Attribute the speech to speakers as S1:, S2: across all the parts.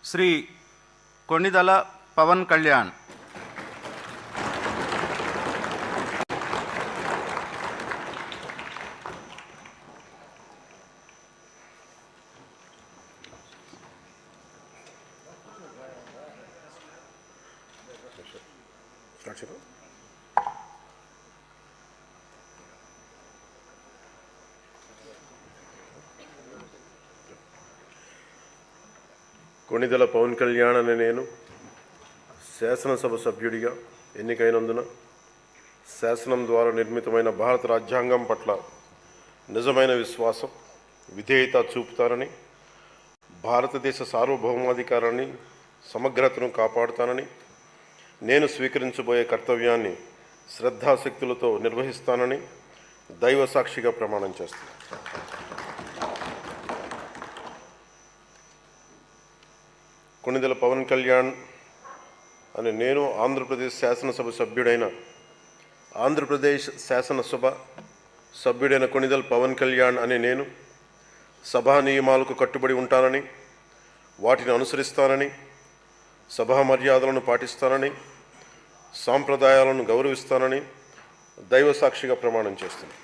S1: శ్రీ కొణిదల పవన్ కళ్యాణ్.
S2: కొణిదెల పవన్ కళ్యాణ్ అనే నేను శాసనసభ సభ్యుడిగా ఎన్నికైనందున శాసనం ద్వారా నిర్మితమైన భారత రాజ్యాంగం పట్ల నిజమైన విశ్వాసం, విధేయత చూపుతానని, భారతదేశ సార్వభౌమాధికారాన్ని, సమగ్రతను కాపాడుతానని, నేను స్వీకరించబోయే కర్తవ్యాన్ని శ్రద్ధాశక్తులతో నిర్వహిస్తానని దైవ సాక్షిగా ప్రమాణం చేస్తాను. కొణిదెల పవన్ కళ్యాణ్ అనే నేను ఆంధ్రప్రదేశ్ శాసనసభ సభ్యుడైన కొణిదెల పవన్ కళ్యాణ్ అనే నేను సభా నియమాలకు కట్టుబడి ఉంటానని, వాటిని అనుసరిస్తానని, సభా మర్యాదలను పాటిస్తానని, సాంప్రదాయాలను గౌరవిస్తానని దైవ సాక్షిగా ప్రమాణం చేస్తున్నాను.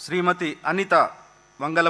S1: శ్రీమతి అనిత వంగల